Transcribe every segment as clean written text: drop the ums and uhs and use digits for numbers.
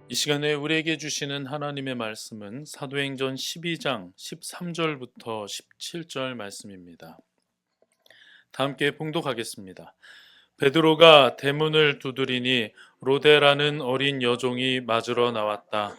이 시간에 우리에게 주시는 하나님의 말씀은 사도행전 12장 13절부터 17절 말씀입니다. 다 함께 봉독하겠습니다. 베드로가 대문을 두드리니 로데라는 어린 여종이 맞으러 나왔다.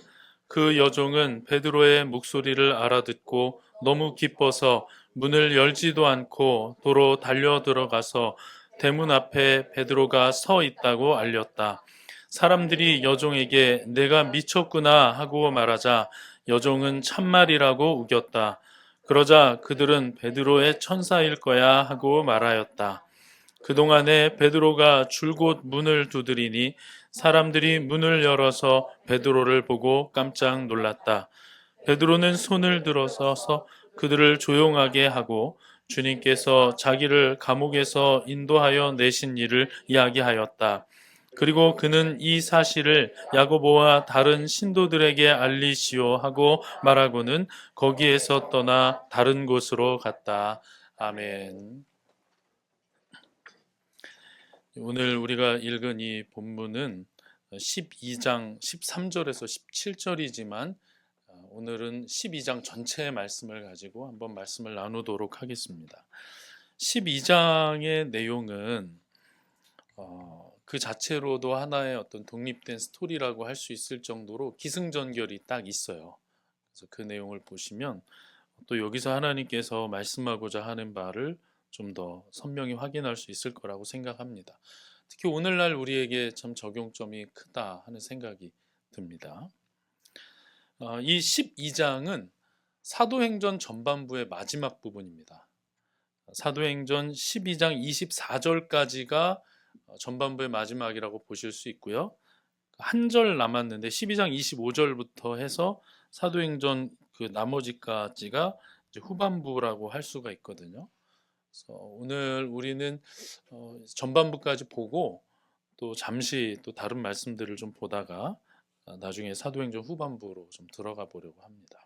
그 여종은 베드로의 목소리를 알아듣고 너무 기뻐서 문을 열지도 않고 도로 달려 들어가서 대문 앞에 베드로가 서 있다고 알렸다. 사람들이 여종에게 내가 미쳤구나 하고 말하자 여종은 참말이라고 우겼다. 그러자 그들은 베드로의 천사일 거야 하고 말하였다. 그동안에 베드로가 줄곧 문을 두드리니 사람들이 문을 열어서 베드로를 보고 깜짝 놀랐다. 베드로는 손을 들어서서 그들을 조용하게 하고 주님께서 자기를 감옥에서 인도하여 내신 일을 이야기하였다. 그리고 그는 이 사실을 야고보와 다른 신도들에게 알리시오 하고 말하고는 거기에서 떠나 다른 곳으로 갔다. 아멘. 오늘 우리가 읽은 이 본문은 12장 13절에서 17절이지만 오늘은 12장 전체의 말씀을 가지고 한번 말씀을 나누도록 하겠습니다. 12장의 내용은 그 자체로도 하나의 어떤 독립된 스토리라고 할 수 있을 정도로 기승전결이 딱 있어요. 그래서 그 내용을 보시면 또 여기서 하나님께서 말씀하고자 하는 바를 좀 더 선명히 확인할 수 있을 거라고 생각합니다. 특히 오늘날 우리에게 참 적용점이 크다 하는 생각이 듭니다. 이 12장은 사도행전 전반부의 마지막 부분입니다. 사도행전 12장 24절까지가 전반부의 마지막이라고 보실 수 있고요. 한 절 남았는데 12장 25절부터 해서 사도행전 그 나머지까지가 이제 후반부라고 할 수가 있거든요. 그래서 오늘 우리는 전반부까지 보고 또 잠시 또 다른 말씀들을 좀 보다가 나중에 사도행전 후반부로 좀 들어가 보려고 합니다.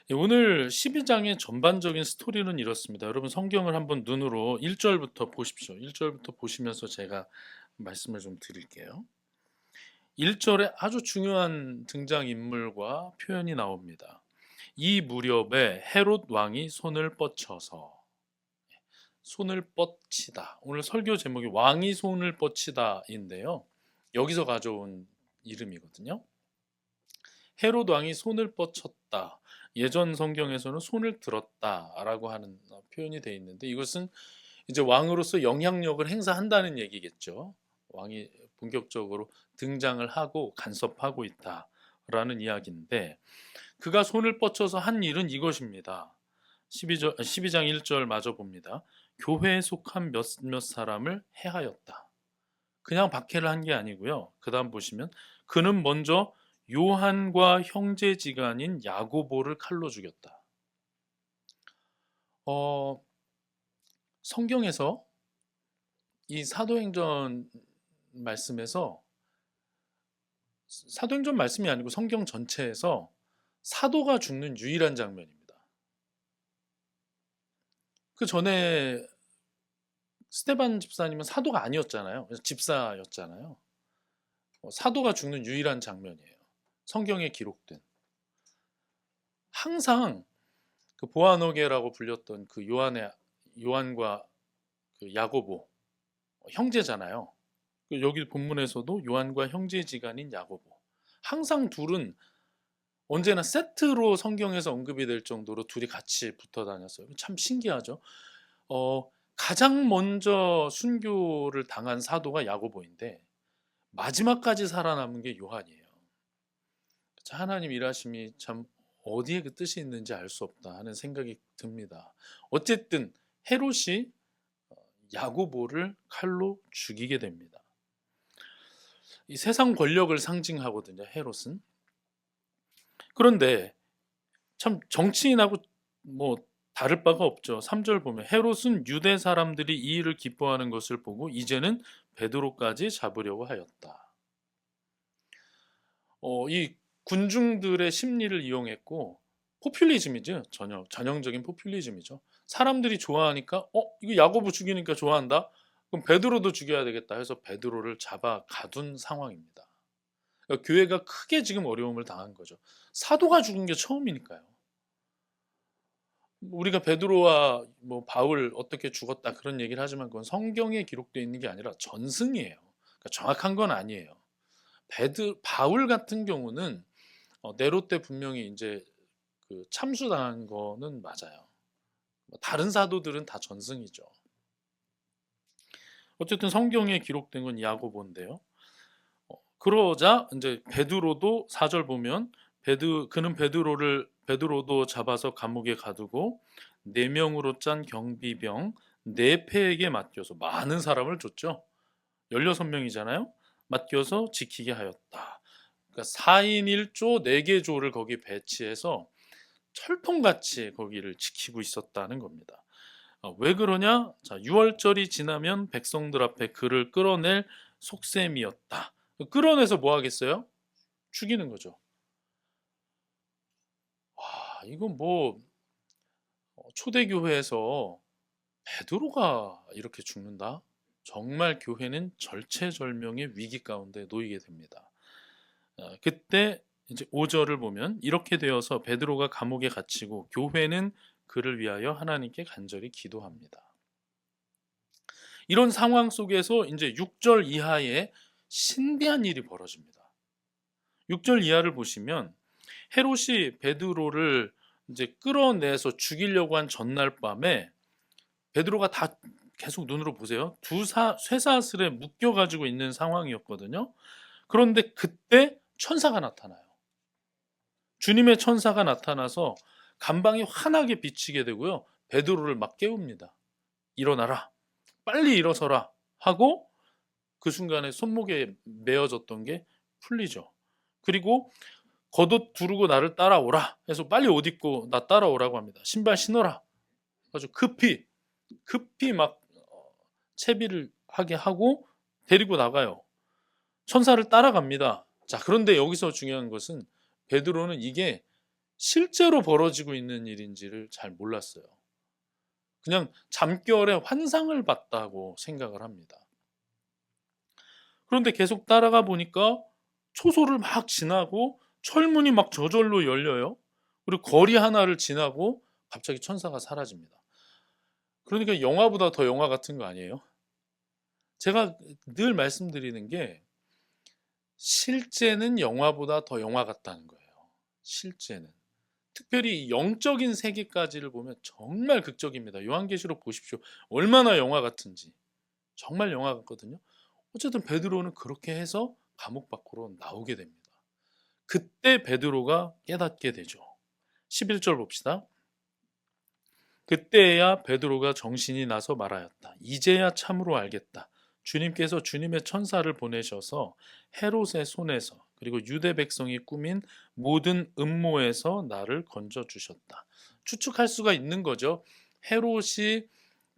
오늘 12장의 전반적인 스토리는 이렇습니다. 여러분 성경을 한번 눈으로 1절부터 보십시오. 1절부터 보시면서 제가 말씀을 좀 드릴게요. 1절에 아주 중요한 등장인물과 표현이 나옵니다. 이 무렵에 헤롯 왕이 손을 뻗치다. 오늘 설교 제목이 왕이 손을 뻗치다인데요. 여기서 가져온 이름이거든요. 헤롯 왕이 손을 뻗쳤다. 예전 성경에서는 손을 들었다라고 하는 표현이 되어 있는데 이것은 이제 왕으로서 영향력을 행사한다는 얘기겠죠. 왕이 본격적으로 등장을 하고 간섭하고 있다라는 이야기인데 그가 손을 뻗쳐서 한 일은 이것입니다. 12장 1절 마저 봅니다. 교회에 속한 몇몇 사람을 해하였다. 그냥 박해를 한 게 아니고요. 그 다음 보시면 그는 먼저 요한과 형제지간인 야고보를 칼로 죽였다. 성경에서 이 사도행전 말씀에서 사도행전 말씀이 아니고 성경 전체에서 사도가 죽는 유일한 장면입니다. 그 전에 스테반 집사님은 사도가 아니었잖아요. 집사였잖아요. 사도가 죽는 유일한 장면이에요. 성경에 기록된. 항상 그 보아너게라고 불렸던 그 요한과 그 야고보 형제잖아요. 여기 본문에서도 요한과 형제지간인 야고보. 항상 둘은 언제나 세트로 성경에서 언급이 될 정도로 둘이 같이 붙어 다녔어요. 참 신기하죠. 가장 먼저 순교를 당한 사도가 야고보인데 마지막까지 살아남은 게 요한이에요. 하나님 일하심이 참 어디에 그 뜻이 있는지 알 수 없다 하는 생각이 듭니다. 어쨌든 헤롯이 야고보를 칼로 죽이게 됩니다. 이 세상 권력을 상징하거든요, 헤롯은. 그런데 참 정치인하고 뭐 다를 바가 없죠. 3절 보면 헤롯은 유대 사람들이 이 일을 기뻐하는 것을 보고 이제는 베드로까지 잡으려고 하였다. 이 군중들의 심리를 이용했고 포퓰리즘이죠. 전형적인 포퓰리즘이죠. 사람들이 좋아하니까 이거 야고보 죽이니까 좋아한다. 그럼 베드로도 죽여야 되겠다 해서 베드로를 잡아 가둔 상황입니다. 그러니까 교회가 크게 지금 어려움을 당한 거죠. 사도가 죽은 게 처음이니까요. 우리가 베드로와 뭐 바울 어떻게 죽었다 그런 얘기를 하지만 그건 성경에 기록되어 있는 게 아니라 전승이에요. 그러니까 정확한 건 아니에요. 바울 같은 경우는 네로 때 분명히 이제 그 참수당한 거는 맞아요. 다른 사도들은 다 전승이죠. 어쨌든 성경에 기록된 건 야고보인데요. 그러자 이제 베드로도 4절 보면 그는 베드로도 잡아서 감옥에 가두고 4명으로 짠 경비병 4패에게 맡겨서 많은 사람을 줬죠. 16명이잖아요. 맡겨서 지키게 하였다. 그러니까 4인 1조 4개 조를 거기 배치해서 철통같이 거기를 지키고 있었다는 겁니다. 왜 그러냐? 자, 6월절이 지나면 백성들 앞에 그를 끌어낼 속셈이었다. 끌어내서 뭐 하겠어요? 죽이는 거죠. 와, 이건 뭐 초대교회에서 베드로가 이렇게 죽는다? 정말 교회는 절체절명의 위기 가운데 놓이게 됩니다. 그때 이제 5절을 보면 이렇게 되어서 베드로가 감옥에 갇히고 교회는 그를 위하여 하나님께 간절히 기도합니다. 이런 상황 속에서 이제 6절 이하에 신비한 일이 벌어집니다. 6절 이하를 보시면 헤롯이 베드로를 이제 끌어내서 죽이려고 한 전날 밤에 베드로가 다 계속 눈으로 보세요. 쇠사슬에 묶여가지고 있는 상황이었거든요. 그런데 그때 천사가 나타나요. 주님의 천사가 나타나서 간방이 환하게 비치게 되고요. 베드로를 막 깨웁니다. 일어나라. 빨리 일어서라. 하고 그 순간에 손목에 메어졌던 게 풀리죠. 그리고 겉옷 두르고 나를 따라오라 해서 빨리 옷 입고 나 따라오라고 합니다. 신발 신어라. 아주 급히 막 채비를 하게 하고 데리고 나가요. 천사를 따라갑니다. 자, 그런데 여기서 중요한 것은 베드로는 이게 실제로 벌어지고 있는 일인지를 잘 몰랐어요. 그냥 잠결에 환상을 봤다고 생각을 합니다. 그런데 계속 따라가 보니까 초소를 막 지나고 철문이 막 저절로 열려요. 그리고 거리 하나를 지나고 갑자기 천사가 사라집니다. 그러니까 영화보다 더 영화 같은 거 아니에요? 제가 늘 말씀드리는 게 실제는 영화보다 더 영화 같다는 거예요. 실제는. 특별히 영적인 세계까지를 보면 정말 극적입니다. 요한계시록 보십시오. 얼마나 영화 같은지. 정말 영화 같거든요. 어쨌든 베드로는 그렇게 해서 감옥 밖으로 나오게 됩니다. 그때 베드로가 깨닫게 되죠. 11절 봅시다. 그때야 베드로가 정신이 나서 말하였다. 이제야 참으로 알겠다. 주님께서 주님의 천사를 보내셔서 헤롯의 손에서 그리고 유대 백성이 꾸민 모든 음모에서 나를 건져 주셨다. 추측할 수가 있는 거죠. 헤롯이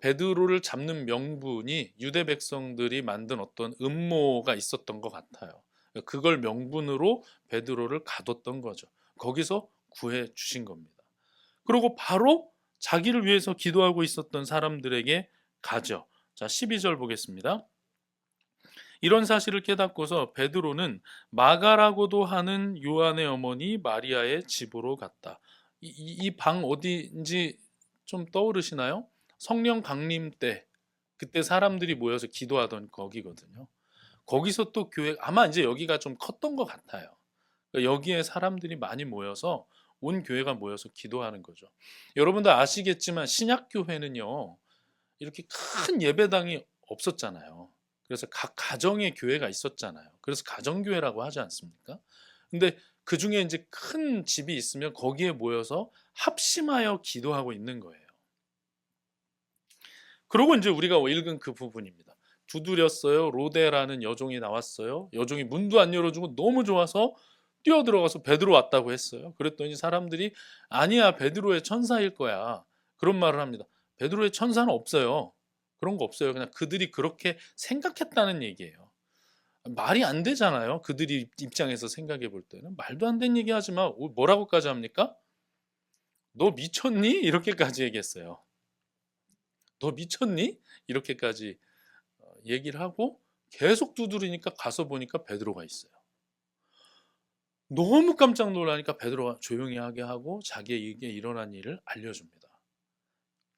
베드로를 잡는 명분이 유대 백성들이 만든 어떤 음모가 있었던 것 같아요. 그걸 명분으로 베드로를 가뒀던 거죠. 거기서 구해 주신 겁니다. 그리고 바로 자기를 위해서 기도하고 있었던 사람들에게 가죠. 자, 12절 보겠습니다. 이런 사실을 깨닫고서 베드로는 마가라고도 하는 요한의 어머니 마리아의 집으로 갔다. 이 방 어디인지 좀 떠오르시나요? 성령 강림 때 그때 사람들이 모여서 기도하던 거기거든요. 거기서 또 교회 아마 이제 여기가 좀 컸던 것 같아요. 그러니까 여기에 사람들이 많이 모여서 온 교회가 모여서 기도하는 거죠. 여러분들 아시겠지만 신약 교회는요. 이렇게 큰 예배당이 없었잖아요. 그래서 각 가정의 교회가 있었잖아요. 그래서 가정교회라고 하지 않습니까? 근데 그 중에 이제 큰 집이 있으면 거기에 모여서 합심하여 기도하고 있는 거예요. 그리고 이제 우리가 읽은 그 부분입니다. 두드렸어요. 로데라는 여종이 나왔어요. 여종이 문도 안 열어주고 너무 좋아서 뛰어들어가서 베드로 왔다고 했어요. 그랬더니 사람들이 아니야 베드로의 천사일 거야. 그런 말을 합니다. 베드로의 천사는 없어요. 그런 거 없어요. 그냥 그들이 그렇게 생각했다는 얘기예요. 말이 안 되잖아요. 그들이 입장에서 생각해 볼 때는. 말도 안 되는 얘기 하지 마. 뭐라고까지 합니까? 너 미쳤니? 이렇게까지 얘기했어요. 너 미쳤니? 이렇게까지 얘기를 하고 계속 두드리니까 가서 보니까 베드로가 있어요. 너무 깜짝 놀라니까 베드로가 조용히 하게 하고 자기에게 일어난 일을 알려줍니다.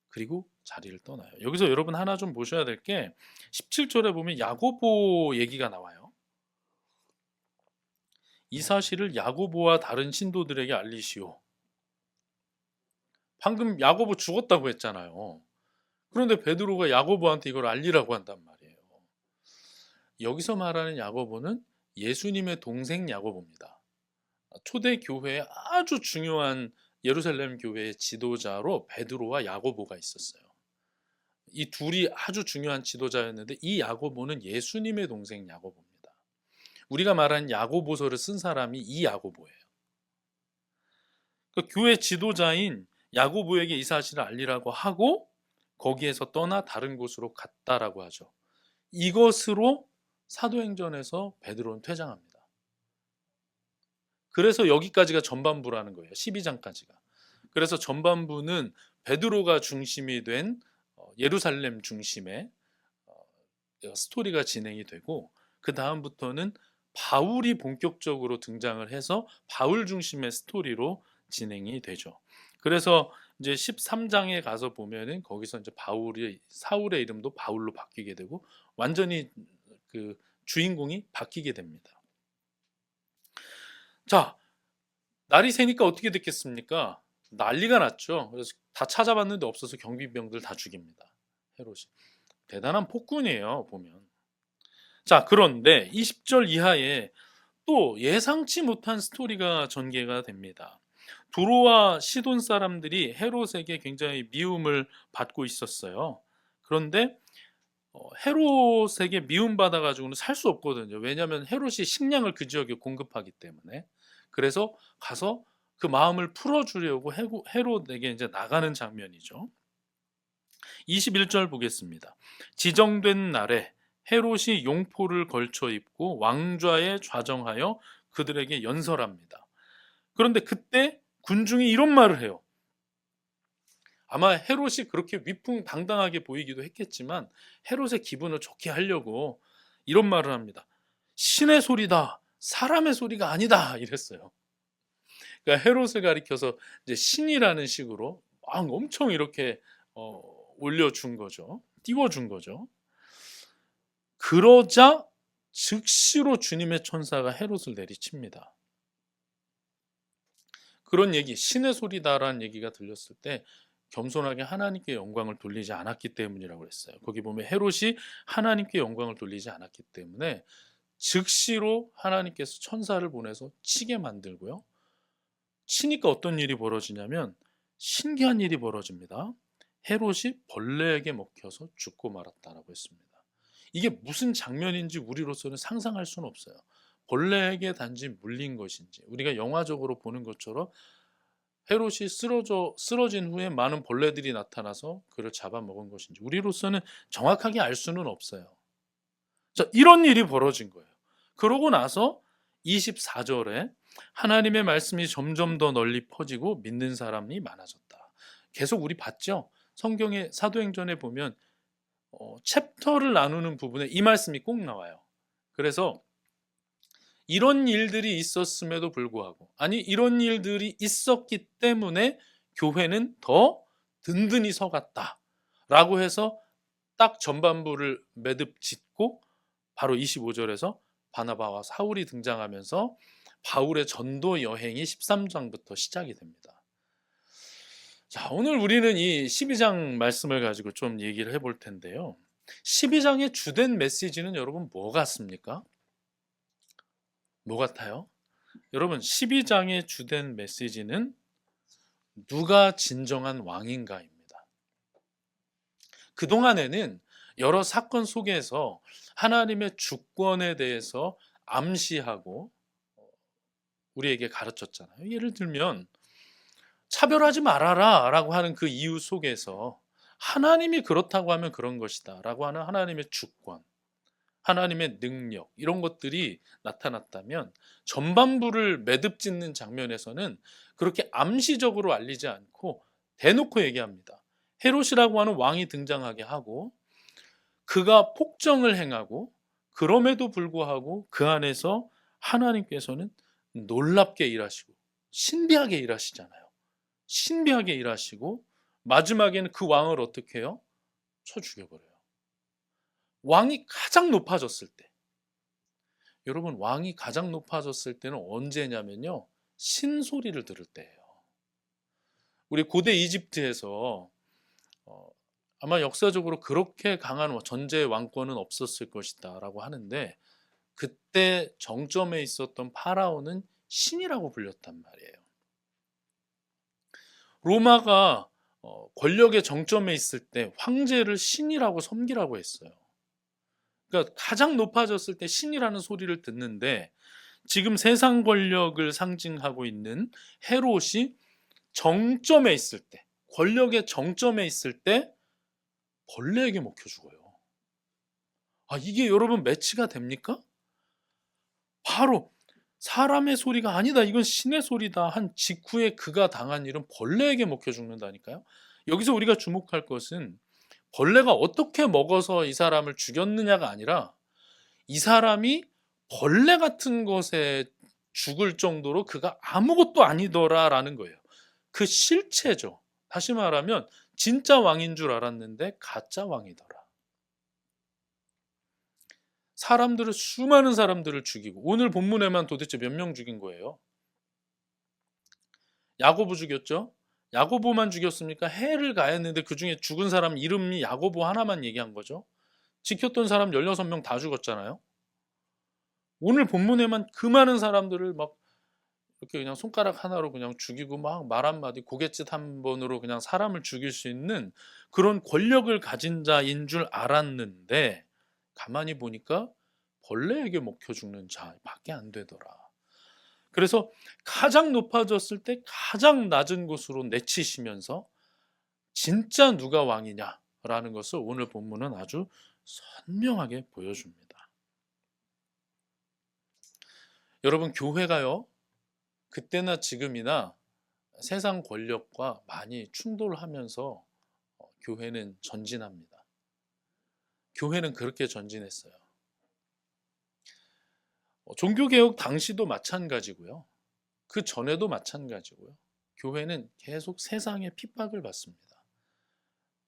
그리고 자리를 떠나요. 여기서 여러분 하나 좀 보셔야 될 게 17절에 보면 야고보 얘기가 나와요. 이 사실을 야고보와 다른 신도들에게 알리시오. 방금 야고보 죽었다고 했잖아요. 그런데 베드로가 야고보한테 이걸 알리라고 한단 말이에요. 여기서 말하는 야고보는 예수님의 동생 야고보입니다. 초대 교회의 아주 중요한 예루살렘 교회의 지도자로 베드로와 야고보가 있었어요. 이 둘이 아주 중요한 지도자였는데 이 야고보는 예수님의 동생 야고보입니다. 우리가 말하는 야고보서를 쓴 사람이 이 야고보예요. 그 교회 지도자인 야고보에게 이 사실을 알리라고 하고 거기에서 떠나 다른 곳으로 갔다라고 하죠. 이것으로 사도행전에서 베드로는 퇴장합니다. 그래서 여기까지가 전반부라는 거예요. 12장까지가. 그래서 전반부는 베드로가 중심이 된 예루살렘 중심의 스토리가 진행이 되고 그 다음부터는 바울이 본격적으로 등장을 해서 바울 중심의 스토리로 진행이 되죠. 그래서 이제 13장에 가서 보면은 거기서 이제 사울의 이름도 바울로 바뀌게 되고 완전히 그 주인공이 바뀌게 됩니다. 자, 날이 새니까 어떻게 됐겠습니까? 난리가 났죠. 그래서 다 찾아봤는데 없어서 경비병들 다 죽입니다. 헤롯이. 대단한 폭군이에요, 보면. 자, 그런데 20절 이하에 또 예상치 못한 스토리가 전개가 됩니다. 두로와 시돈 사람들이 헤롯에게 굉장히 미움을 받고 있었어요. 그런데 헤롯에게 미움받아 가지고는 살 수 없거든요. 왜냐하면 헤롯이 식량을 그 지역에 공급하기 때문에. 그래서 가서 그 마음을 풀어주려고 헤롯에게 이제 나가는 장면이죠. 21절 보겠습니다. 지정된 날에 헤롯이 용포를 걸쳐 입고 왕좌에 좌정하여 그들에게 연설합니다. 그런데 그때 군중이 이런 말을 해요. 아마 헤롯이 그렇게 위풍당당하게 보이기도 했겠지만 헤롯의 기분을 좋게 하려고 이런 말을 합니다. 신의 소리다. 사람의 소리가 아니다. 이랬어요. 그러니까 헤롯을 가리켜서 이제 신이라는 식으로 막 엄청 이렇게 올려준 거죠. 띄워준 거죠. 그러자 즉시로 주님의 천사가 헤롯을 내리칩니다. 그런 얘기, 신의 소리다라는 얘기가 들렸을 때 겸손하게 하나님께 영광을 돌리지 않았기 때문이라고 했어요. 거기 보면 헤롯이 하나님께 영광을 돌리지 않았기 때문에 즉시로 하나님께서 천사를 보내서 치게 만들고요. 치니까 어떤 일이 벌어지냐면 신기한 일이 벌어집니다. 헤롯이 벌레에게 먹혀서 죽고 말았다라고 했습니다. 이게 무슨 장면인지 우리로서는 상상할 수는 없어요. 벌레에게 단지 물린 것인지 우리가 영화적으로 보는 것처럼 헤롯이 쓰러진 후에 많은 벌레들이 나타나서 그를 잡아먹은 것인지 우리로서는 정확하게 알 수는 없어요. 자, 이런 일이 벌어진 거예요. 그러고 나서 24절에 하나님의 말씀이 점점 더 널리 퍼지고 믿는 사람이 많아졌다. 계속 우리 봤죠? 성경의 사도행전에 보면 챕터를 나누는 부분에 이 말씀이 꼭 나와요. 그래서 이런 일들이 있었음에도 불구하고 이런 일들이 있었기 때문에 교회는 더 든든히 서갔다 라고 해서 딱 전반부를 매듭 짓고 바로 25절에서 바나바와 사울이 등장하면서 바울의 전도 여행이 13장부터 시작이 됩니다. 자, 오늘 우리는 이 12장 말씀을 가지고 좀 얘기를 해볼 텐데요. 12장의 주된 메시지는 여러분 뭐 같습니까? 뭐 같아요? 여러분 12장의 주된 메시지는 누가 진정한 왕인가입니다. 그동안에는 여러 사건 속에서 하나님의 주권에 대해서 암시하고 우리에게 가르쳤잖아요. 예를 들면 차별하지 말아라 라고 하는 그 이유 속에서 하나님이 그렇다고 하면 그런 것이다 라고 하는 하나님의 주권, 하나님의 능력 이런 것들이 나타났다면 전반부를 매듭 짓는 장면에서는 그렇게 암시적으로 알리지 않고 대놓고 얘기합니다. 헤롯이라고 하는 왕이 등장하게 하고 그가 폭정을 행하고 그럼에도 불구하고 그 안에서 하나님께서는 놀랍게 일하시고 신비하게 일하시잖아요. 신비하게 일하시고 마지막에는 그 왕을 어떻게 해요? 쳐 죽여버려요. 왕이 가장 높아졌을 때, 여러분 왕이 가장 높아졌을 때는 언제냐면요, 신소리를 들을 때예요. 우리 고대 이집트에서 어, 아마 역사적으로 그렇게 강한 전제 왕권은 없었을 것이다 라고 하는데, 그때 정점에 있었던 파라오는 신이라고 불렸단 말이에요. 로마가 권력의 정점에 있을 때 황제를 신이라고 섬기라고 했어요. 그러니까 가장 높아졌을 때 신이라는 소리를 듣는데, 지금 세상 권력을 상징하고 있는 헤롯이 정점에 있을 때, 권력의 정점에 있을 때 벌레에게 먹혀 죽어요. 이게 여러분 매치가 됩니까? 바로 사람의 소리가 아니다, 이건 신의 소리다 한 직후에 그가 당한 일은 벌레에게 먹혀 죽는다니까요. 여기서 우리가 주목할 것은 벌레가 어떻게 먹어서 이 사람을 죽였느냐가 아니라, 이 사람이 벌레 같은 것에 죽을 정도로 그가 아무것도 아니더라라는 거예요. 그 실체죠. 다시 말하면 진짜 왕인 줄 알았는데 가짜 왕이더라. 수많은 사람들을 죽이고, 오늘 본문에만 도대체 몇 명 죽인 거예요? 야고보 죽였죠? 야고보만 죽였습니까? 해를 가했는데 그 중에 죽은 사람 이름이 야고보 하나만 얘기한 거죠. 지켰던 사람 16명 다 죽었잖아요. 오늘 본문에만 그 많은 사람들을 막 이렇게 그냥 손가락 하나로 그냥 죽이고, 막 말 한마디 고갯짓 한 번으로 그냥 사람을 죽일 수 있는 그런 권력을 가진 자인 줄 알았는데, 가만히 보니까 벌레에게 먹혀 죽는 자밖에 안 되더라. 그래서 가장 높아졌을 때 가장 낮은 곳으로 내치시면서 진짜 누가 왕이냐라는 것을 오늘 본문은 아주 선명하게 보여줍니다. 여러분, 교회가요, 그때나 지금이나 세상 권력과 많이 충돌하면서 교회는 전진합니다. 교회는 그렇게 전진했어요. 종교개혁 당시도 마찬가지고요. 그 전에도 마찬가지고요. 교회는 계속 세상의 핍박을 받습니다.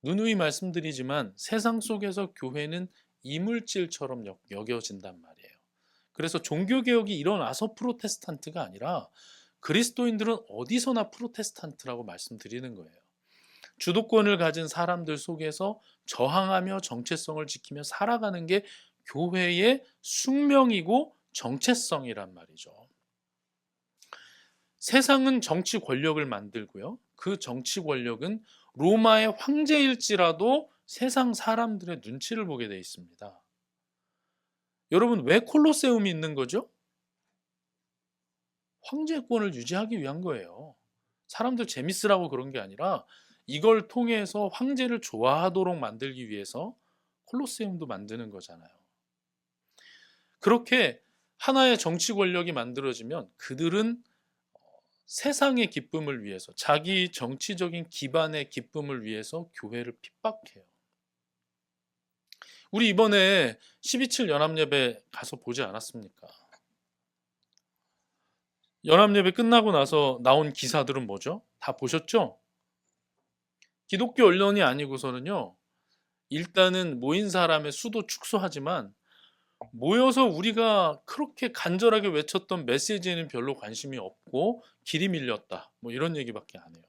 누누이 말씀드리지만 세상 속에서 교회는 이물질처럼 여겨진단 말이에요. 그래서 종교개혁이 일어나서 프로테스탄트가 아니라 그리스도인들은 어디서나 프로테스탄트라고 말씀드리는 거예요. 주도권을 가진 사람들 속에서 저항하며 정체성을 지키며 살아가는 게 교회의 숙명이고 정체성이란 말이죠. 세상은 정치 권력을 만들고요, 그 정치 권력은 로마의 황제일지라도 세상 사람들의 눈치를 보게 돼 있습니다. 여러분, 왜 콜로세움이 있는 거죠? 황제권을 유지하기 위한 거예요. 사람들 재밌으라고 그런 게 아니라 이걸 통해서 황제를 좋아하도록 만들기 위해서 콜로세움도 만드는 거잖아요. 그렇게 하나의 정치 권력이 만들어지면 그들은 세상의 기쁨을 위해서, 자기 정치적인 기반의 기쁨을 위해서 교회를 핍박해요. 우리 이번에 12.7 연합예배 가서 보지 않았습니까? 연합예배 끝나고 나서 나온 기사들은 뭐죠? 다 보셨죠? 기독교 언론이 아니고서는요, 일단은 모인 사람의 수도 축소하지만 모여서 우리가 그렇게 간절하게 외쳤던 메시지에는 별로 관심이 없고 길이 밀렸다, 뭐 이런 얘기밖에 안 해요.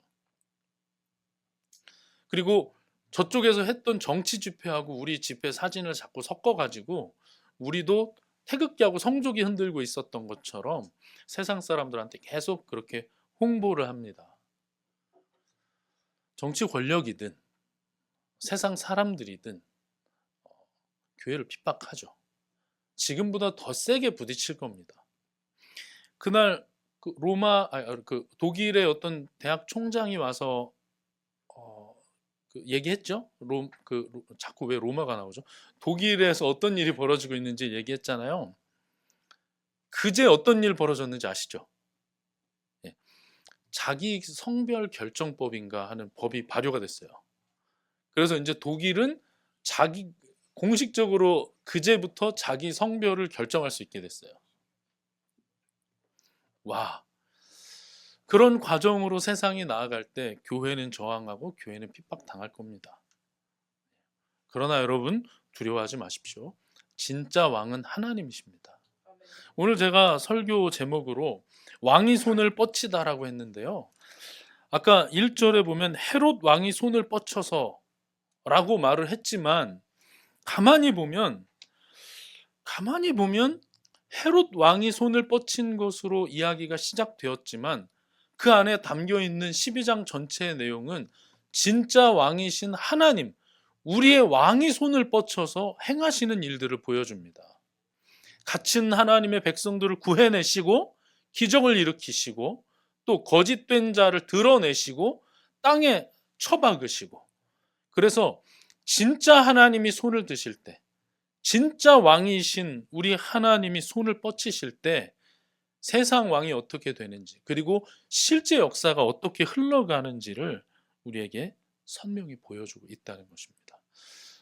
그리고 저쪽에서 했던 정치 집회하고 우리 집회 사진을 자꾸 섞어가지고 우리도 태극기하고 성족이 흔들고 있었던 것처럼 세상 사람들한테 계속 그렇게 홍보를 합니다. 정치 권력이든 세상 사람들이든 교회를 핍박하죠. 지금보다 더 세게 부딪힐 겁니다. 그날 그 독일의 어떤 대학 총장이 와서 얘기했죠. 자꾸 왜 로마가 나오죠? 독일에서 어떤 일이 벌어지고 있는지 얘기했잖아요. 그제 어떤 일 벌어졌는지 아시죠? 예. 자기 성별 결정법인가 하는 법이 발효가 됐어요. 그래서 이제 독일은 공식적으로 그제부터 자기 성별을 결정할 수 있게 됐어요. 와, 그런 과정으로 세상이 나아갈 때 교회는 저항하고 교회는 핍박당할 겁니다. 그러나 여러분 두려워하지 마십시오. 진짜 왕은 하나님이십니다. 오늘 제가 설교 제목으로 왕이 손을 뻗치다라고 했는데요. 아까 1절에 보면 헤롯 왕이 손을 뻗쳐서 라고 말을 했지만 가만히 보면 헤롯 왕이 손을 뻗친 것으로 이야기가 시작되었지만 그 안에 담겨 있는 12장 전체의 내용은 진짜 왕이신 하나님, 우리의 왕이 손을 뻗쳐서 행하시는 일들을 보여줍니다. 갇힌 하나님의 백성들을 구해내시고 기적을 일으키시고 또 거짓된 자를 드러내시고 땅에 처박으시고, 그래서 진짜 하나님이 손을 드실 때, 진짜 왕이신 우리 하나님이 손을 뻗치실 때 세상 왕이 어떻게 되는지, 그리고 실제 역사가 어떻게 흘러가는지를 우리에게 선명히 보여주고 있다는 것입니다.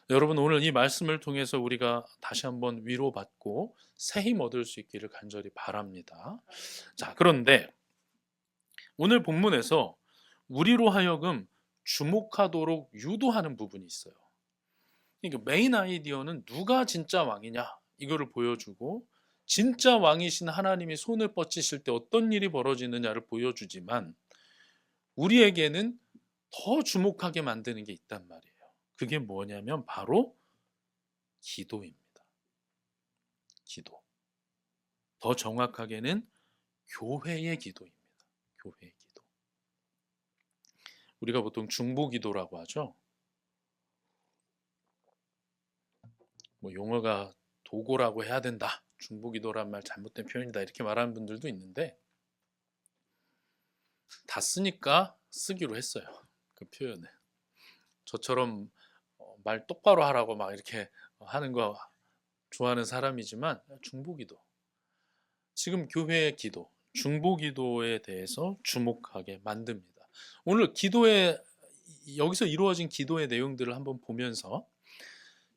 여러분, 오늘 이 말씀을 통해서 우리가 다시 한번 위로받고 새 힘 얻을 수 있기를 간절히 바랍니다. 자, 그런데 오늘 본문에서 우리로 하여금 주목하도록 유도하는 부분이 있어요. 그러니까 메인 아이디어는 누가 진짜 왕이냐 이거를 보여주고, 진짜 왕이신 하나님이 손을 뻗치실 때 어떤 일이 벌어지느냐를 보여주지만 우리에게는 더 주목하게 만드는 게 있단 말이에요. 그게 뭐냐면 바로 기도입니다. 기도. 더 정확하게는 교회의 기도입니다. 교회의 기도. 우리가 보통 중보기도라고 하죠. 뭐 용어가 도고라고 해야 된다, 중보기도란 말 잘못된 표현이다 이렇게 말하는 분들도 있는데 다 쓰니까 쓰기로 했어요. 그 표현을. 저처럼 말 똑바로 하라고 막 이렇게 하는 거 좋아하는 사람이지만 중보기도, 지금 교회의 기도, 중보기도에 대해서 주목하게 만듭니다. 오늘 기도의 여기서 이루어진 기도의 내용들을 한번 보면서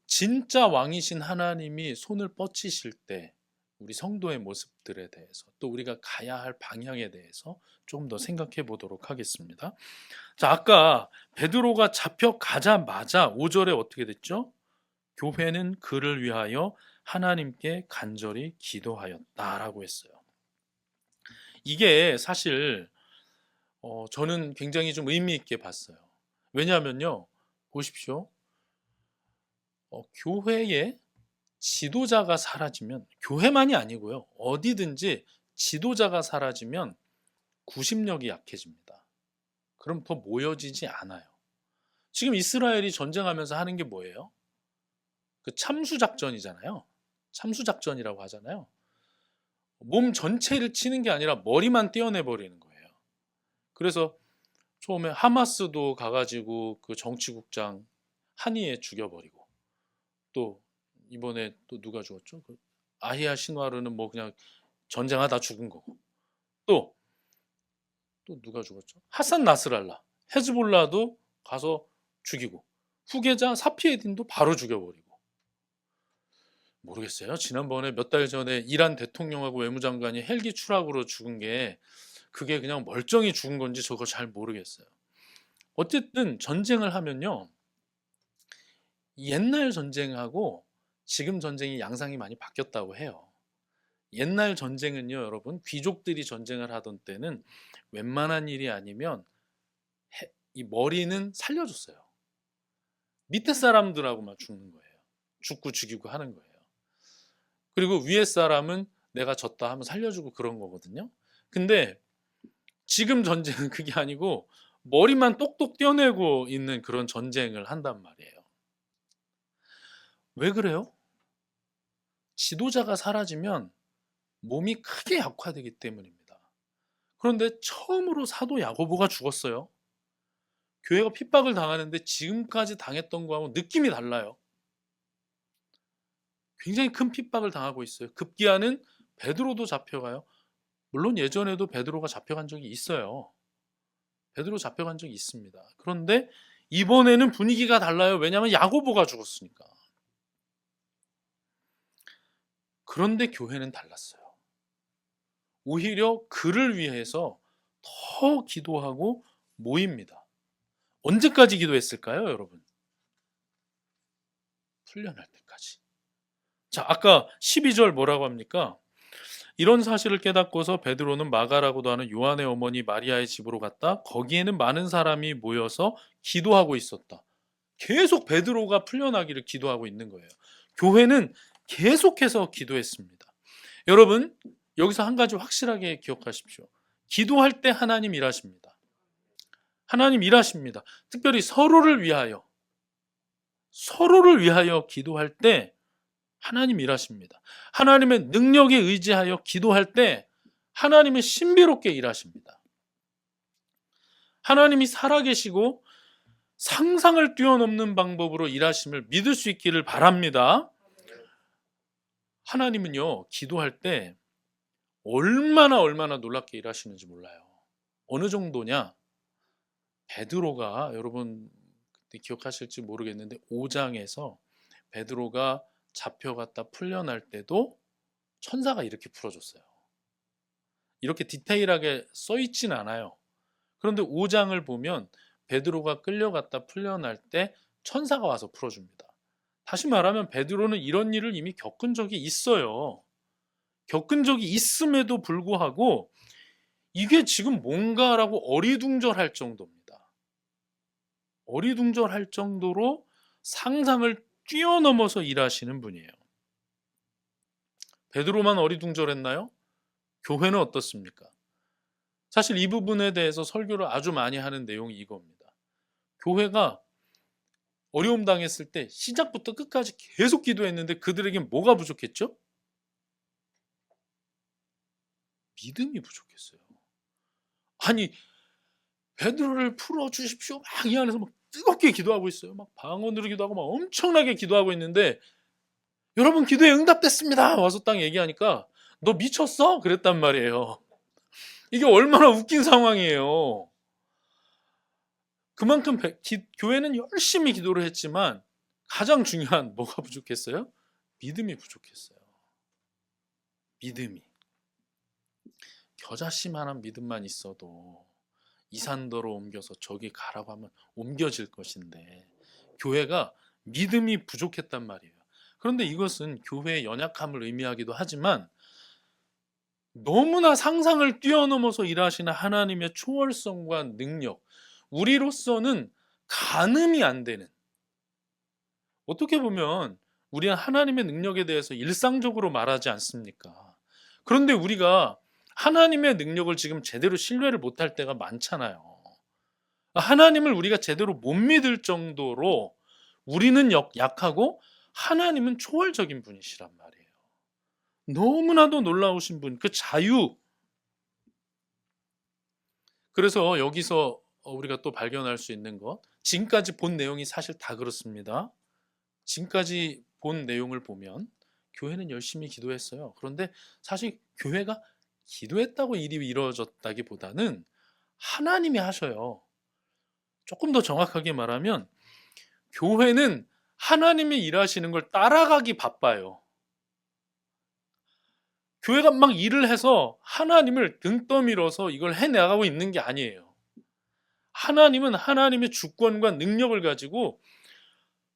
진짜 왕이신 하나님이 손을 뻗치실 때 우리 성도의 모습들에 대해서, 또 우리가 가야 할 방향에 대해서 조금 더 생각해 보도록 하겠습니다. 자, 아까 베드로가 잡혀가자마자 5절에 어떻게 됐죠? 교회는 그를 위하여 하나님께 간절히 기도하였다라고 했어요. 이게 사실 저는 굉장히 좀 의미 있게 봤어요. 왜냐하면요, 보십시오. 교회에 지도자가 사라지면, 교회만이 아니고요, 어디든지 지도자가 사라지면 구심력이 약해집니다. 그럼 더 모여지지 않아요. 지금 이스라엘이 전쟁하면서 하는 게 뭐예요? 그 참수작전이잖아요. 참수작전이라고 하잖아요. 몸 전체를 치는 게 아니라 머리만 떼어내버리는 거예요. 그래서 처음에 하마스도 가가지고 그 정치국장 한이에 죽여버리고, 또 이번에 또 누가 죽었죠? 그 아히야 신와르는 뭐 그냥 전쟁하다 죽은 거고, 또 누가 죽었죠? 하산 나스랄라, 헤즈볼라도 가서 죽이고, 후계자 사피에딘도 바로 죽여버리고. 모르겠어요. 지난번에 몇 달 전에 이란 대통령하고 외무장관이 헬기 추락으로 죽은 게 그게 그냥 멀쩡히 죽은 건지 저거 잘 모르겠어요. 어쨌든 전쟁을 하면요, 옛날 전쟁하고 지금 전쟁이 양상이 많이 바뀌었다고 해요. 옛날 전쟁은요, 여러분, 귀족들이 전쟁을 하던 때는 웬만한 일이 아니면 이 머리는 살려줬어요. 밑에 사람들하고만 죽는 거예요. 죽고 죽이고 하는 거예요. 그리고 위에 사람은 내가 졌다 하면 살려주고 그런 거거든요. 근데 지금 전쟁은 그게 아니고 머리만 똑똑 떼어내고 있는 그런 전쟁을 한단 말이에요. 왜 그래요? 지도자가 사라지면 몸이 크게 약화되기 때문입니다. 그런데 처음으로 사도 야고보가 죽었어요. 교회가 핍박을 당하는데 지금까지 당했던 거하고 느낌이 달라요. 굉장히 큰 핍박을 당하고 있어요. 급기야는 베드로도 잡혀가요. 물론 예전에도 베드로가 잡혀간 적이 있어요. 베드로 잡혀간 적이 있습니다. 그런데 이번에는 분위기가 달라요. 왜냐하면 야고보가 죽었으니까. 그런데 교회는 달랐어요. 오히려 그를 위해서 더 기도하고 모입니다. 언제까지 기도했을까요, 여러분? 풀려날 때까지. 자, 아까 12절 뭐라고 합니까? 이런 사실을 깨닫고서 베드로는 마가라고도 하는 요한의 어머니 마리아의 집으로 갔다. 거기에는 많은 사람이 모여서 기도하고 있었다. 계속 베드로가 풀려나기를 기도하고 있는 거예요. 교회는 계속해서 기도했습니다. 여러분, 여기서 한 가지 확실하게 기억하십시오. 기도할 때 하나님 일하십니다. 하나님 일하십니다. 특별히 서로를 위하여 기도할 때 하나님 일하십니다. 하나님의 능력에 의지하여 기도할 때 하나님은 신비롭게 일하십니다. 하나님이 살아계시고 상상을 뛰어넘는 방법으로 일하심을 믿을 수 있기를 바랍니다. 하나님은요, 기도할 때 얼마나 놀랍게 일하시는지 몰라요. 어느 정도냐? 베드로가, 여러분 그때 기억하실지 모르겠는데 5장에서 베드로가 잡혀갔다 풀려날 때도 천사가 이렇게 풀어줬어요. 이렇게 디테일하게 써있진 않아요. 그런데 5장을 보면 베드로가 끌려갔다 풀려날 때 천사가 와서 풀어줍니다. 다시 말하면 베드로는 이런 일을 이미 겪은 적이 있어요. 겪은 적이 있음에도 불구하고 이게 지금 뭔가라고 어리둥절할 정도입니다. 어리둥절할 정도로 상상을 뛰어넘어서 일하시는 분이에요. 베드로만 어리둥절했나요? 교회는 어떻습니까? 사실 이 부분에 대해서 설교를 아주 많이 하는 내용이 이겁니다. 교회가 어려움 당했을 때 시작부터 끝까지 계속 기도했는데 그들에겐 뭐가 부족했죠? 믿음이 부족했어요. 아니, 베드로를 풀어주십시오. 막 이 안에서 막 뜨겁게 기도하고 있어요. 막 방언으로 기도하고 막 엄청나게 기도하고 있는데 여러분 기도에 응답됐습니다. 와서 딱 얘기하니까 너 미쳤어? 그랬단 말이에요. 이게 얼마나 웃긴 상황이에요. 그만큼 교회는 열심히 기도를 했지만 가장 중요한 뭐가 부족했어요? 믿음이 부족했어요. 믿음이. 겨자씨만한 믿음만 있어도 이산더로 옮겨서 저기 가라고 하면 옮겨질 것인데 교회가 믿음이 부족했단 말이에요. 그런데 이것은 교회의 연약함을 의미하기도 하지만 너무나 상상을 뛰어넘어서 일하시는 하나님의 초월성과 능력, 우리로서는 가늠이 안 되는, 어떻게 보면 우리는 하나님의 능력에 대해서 일상적으로 말하지 않습니까? 그런데 우리가 하나님의 능력을 지금 제대로 신뢰를 못할 때가 많잖아요. 하나님을 우리가 제대로 못 믿을 정도로 우리는 약하고 하나님은 초월적인 분이시란 말이에요. 너무나도 놀라우신 분, 그 자유. 그래서 여기서 우리가 또 발견할 수 있는 것, 지금까지 본 내용이 사실 다 그렇습니다. 지금까지 본 내용을 보면 교회는 열심히 기도했어요. 그런데 사실 교회가 기도했다고 일이 이루어졌다기보다는 하나님이 하셔요. 조금 더 정확하게 말하면 교회는 하나님이 일하시는 걸 따라가기 바빠요. 교회가 막 일을 해서 하나님을 등 떠밀어서 이걸 해나가고 있는 게 아니에요. 하나님은 하나님의 주권과 능력을 가지고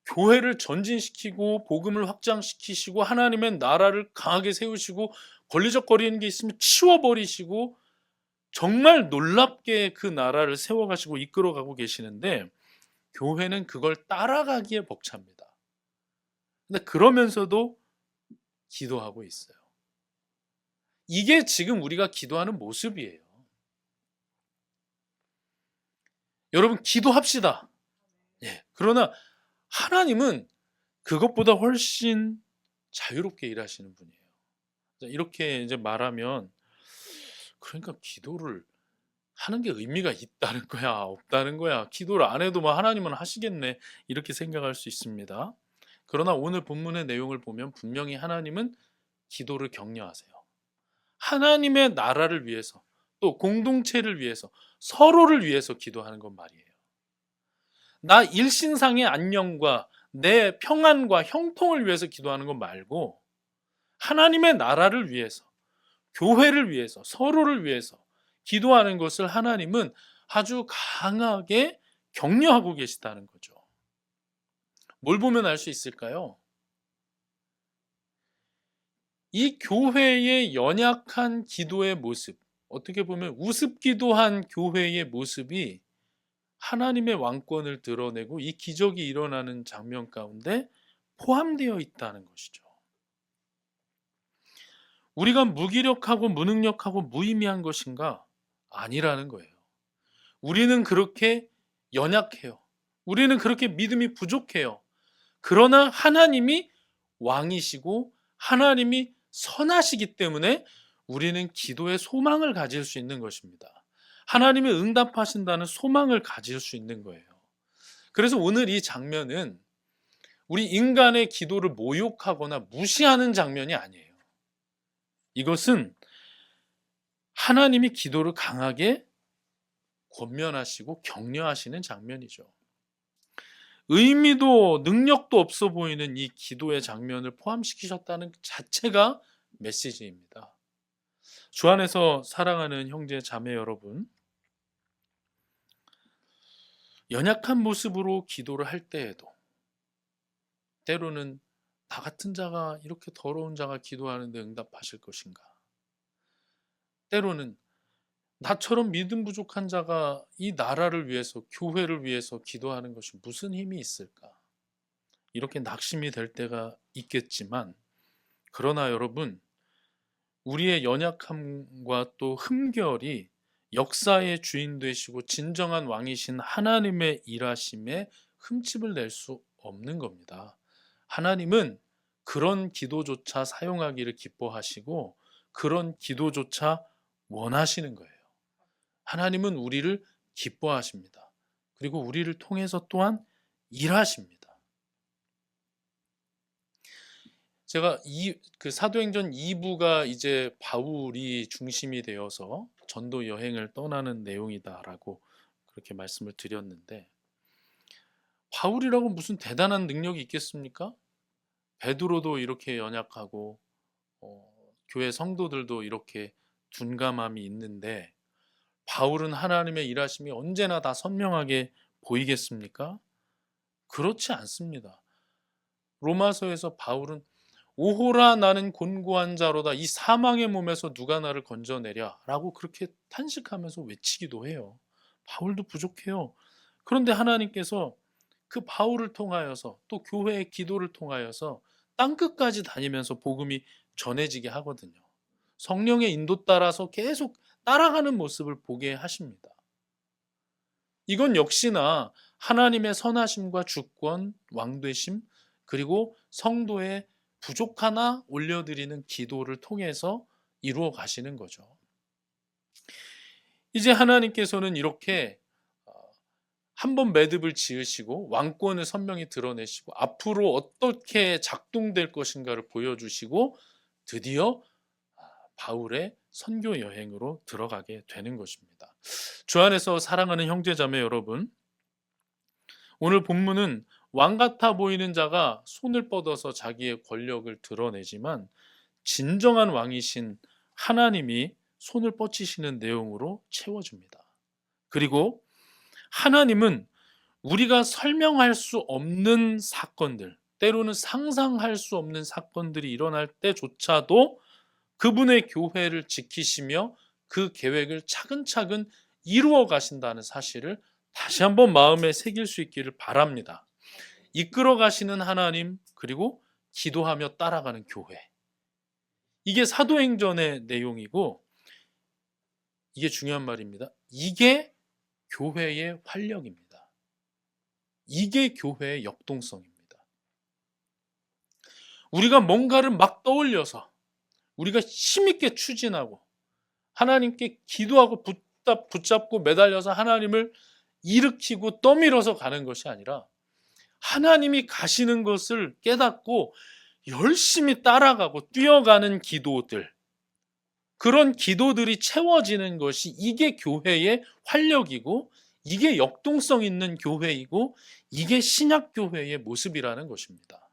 교회를 전진시키고 복음을 확장시키시고 하나님의 나라를 강하게 세우시고 걸리적거리는 게 있으면 치워버리시고 정말 놀랍게 그 나라를 세워가시고 이끌어가고 계시는데 교회는 그걸 따라가기에 벅찹니다. 근데 그러면서도 기도하고 있어요. 이게 지금 우리가 기도하는 모습이에요. 여러분 기도합시다. 예. 그러나 하나님은 그것보다 훨씬 자유롭게 일하시는 분이에요. 이렇게 이제 말하면 그러니까 기도를 하는 게 의미가 있다는 거야, 없다는 거야. 기도를 안 해도 뭐 하나님은 하시겠네. 이렇게 생각할 수 있습니다. 그러나 오늘 본문의 내용을 보면 분명히 하나님은 기도를 격려하세요. 하나님의 나라를 위해서 또 공동체를 위해서 서로를 위해서 기도하는 건 말이에요. 나 일신상의 안녕과 내 평안과 형통을 위해서 기도하는 건 말고 하나님의 나라를 위해서 교회를 위해서, 서로를 위해서 기도하는 것을 하나님은 아주 강하게 격려하고 계시다는 거죠. 뭘 보면 알 수 있을까요? 이 교회의 연약한 기도의 모습, 어떻게 보면 우습 기도한 교회의 모습이 하나님의 왕권을 드러내고 이 기적이 일어나는 장면 가운데 포함되어 있다는 것이죠. 우리가 무기력하고 무능력하고 무의미한 것인가? 아니라는 거예요. 우리는 그렇게 연약해요. 우리는 그렇게 믿음이 부족해요. 그러나 하나님이 왕이시고 하나님이 선하시기 때문에 우리는 기도의 소망을 가질 수 있는 것입니다. 하나님이 응답하신다는 소망을 가질 수 있는 거예요. 그래서 오늘 이 장면은 우리 인간의 기도를 모욕하거나 무시하는 장면이 아니에요. 이것은 하나님이 기도를 강하게 권면하시고 격려하시는 장면이죠. 의미도 능력도 없어 보이는 이 기도의 장면을 포함시키셨다는 자체가 메시지입니다. 주 안에서 사랑하는 형제 자매 여러분, 연약한 모습으로 기도를 할 때에도 때로는 나 같은 자가 이렇게 더러운 자가 기도하는데 응답하실 것인가? 때로는 나처럼 믿음 부족한 자가 이 나라를 위해서, 교회를 위해서 기도하는 것이 무슨 힘이 있을까? 이렇게 낙심이 될 때가 있겠지만, 그러나 여러분, 우리의 연약함과 또 흠결이 역사의 주인 되시고 진정한 왕이신 하나님의 일하심에 흠집을 낼 수 없는 겁니다. 하나님은 그런 기도조차 사용하기를 기뻐하시고 그런 기도조차 원하시는 거예요. 하나님은 우리를 기뻐하십니다. 그리고 우리를 통해서 또한 일하십니다. 제가 사도행전 2부가 이제 바울이 중심이 되어서 전도 여행을 떠나는 내용이다라고 그렇게 말씀을 드렸는데, 바울이라고 무슨 대단한 능력이 있겠습니까? 베드로도 이렇게 연약하고 교회 성도들도 이렇게 둔감함이 있는데 바울은 하나님의 일하심이 언제나 다 선명하게 보이겠습니까? 그렇지 않습니다. 로마서에서 바울은 오호라 나는 곤고한 자로다, 이 사망의 몸에서 누가 나를 건져내랴 라고 그렇게 탄식하면서 외치기도 해요. 바울도 부족해요. 그런데 하나님께서 그 바울을 통하여서 또 교회의 기도를 통하여서 땅끝까지 다니면서 복음이 전해지게 하거든요. 성령의 인도 따라서 계속 따라가는 모습을 보게 하십니다. 이건 역시나 하나님의 선하심과 주권, 왕되심, 그리고 성도의 부족 하나 올려드리는 기도를 통해서 이루어 가시는 거죠. 이제 하나님께서는 이렇게 한번 매듭을 지으시고 왕권을 선명히 드러내시고 앞으로 어떻게 작동될 것인가를 보여주시고 드디어 바울의 선교 여행으로 들어가게 되는 것입니다. 주 안에서 사랑하는 형제자매 여러분, 오늘 본문은 왕 같아 보이는 자가 손을 뻗어서 자기의 권력을 드러내지만 진정한 왕이신 하나님이 손을 뻗치시는 내용으로 채워줍니다. 그리고 하나님은 우리가 설명할 수 없는 사건들, 때로는 상상할 수 없는 사건들이 일어날 때조차도 그분의 교회를 지키시며 그 계획을 차근차근 이루어 가신다는 사실을 다시 한번 마음에 새길 수 있기를 바랍니다. 이끌어 가시는 하나님, 그리고 기도하며 따라가는 교회. 이게 사도행전의 내용이고, 이게 중요한 말입니다. 이게 교회의 활력입니다. 이게 교회의 역동성입니다. 우리가 뭔가를 막 떠올려서 우리가 힘있게 추진하고 하나님께 기도하고 붙잡고 매달려서 하나님을 일으키고 떠밀어서 가는 것이 아니라 하나님이 가시는 것을 깨닫고 열심히 따라가고 뛰어가는 기도들, 그런 기도들이 채워지는 것이 이게 교회의 활력이고 이게 역동성 있는 교회이고 이게 신약교회의 모습이라는 것입니다.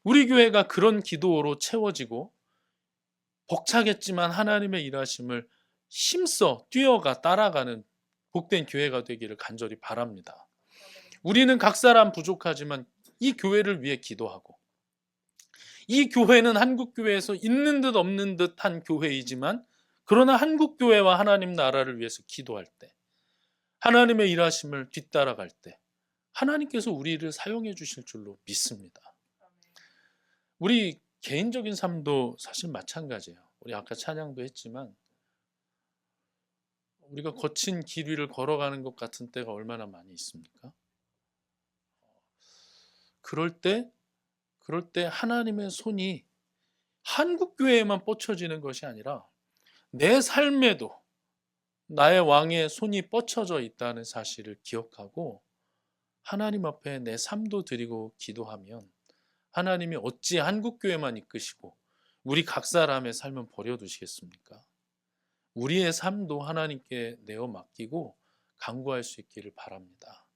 우리 교회가 그런 기도로 채워지고 벅차겠지만 하나님의 일하심을 힘써 뛰어가 따라가는 복된 교회가 되기를 간절히 바랍니다. 우리는 각 사람 부족하지만 이 교회를 위해 기도하고, 이 교회는 한국 교회에서 있는 듯 없는 듯한 교회이지만 그러나 한국 교회와 하나님 나라를 위해서 기도할 때, 하나님의 일하심을 뒤따라갈 때 하나님께서 우리를 사용해 주실 줄로 믿습니다. 우리 개인적인 삶도 사실 마찬가지예요. 우리 아까 찬양도 했지만 우리가 거친 길 위를 걸어가는 것 같은 때가 얼마나 많이 있습니까? 그럴 때 하나님의 손이 한국 교회에만 뻗쳐지는 것이 아니라 내 삶에도 나의 왕의 손이 뻗쳐져 있다는 사실을 기억하고 하나님 앞에 내 삶도 드리고 기도하면 하나님이 어찌 한국 교회만 이끄시고 우리 각 사람의 삶은 버려두시겠습니까? 우리의 삶도 하나님께 내어 맡기고 간구할 수 있기를 바랍니다.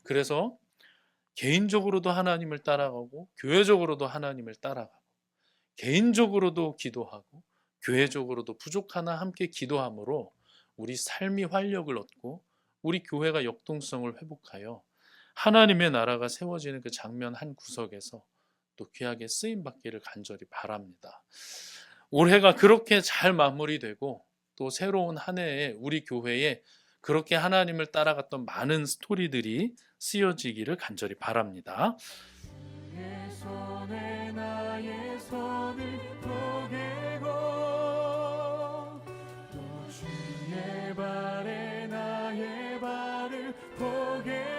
그래서 개인적으로도 하나님을 따라가고 교회적으로도 하나님을 따라가고 개인적으로도 기도하고 교회적으로도 부족하나 함께 기도함으로 우리 삶이 활력을 얻고 우리 교회가 역동성을 회복하여 하나님의 나라가 세워지는 그 장면 한 구석에서 또 귀하게 쓰임받기를 간절히 바랍니다. 올해가 그렇게 잘 마무리되고 또 새로운 한 해에 우리 교회에 그렇게 하나님을 따라갔던 많은 스토리들이 쓰여지기를 간절히 바랍니다. 주의 손에 나의 손을 포개고 또 주의 발에 나의 발을 포개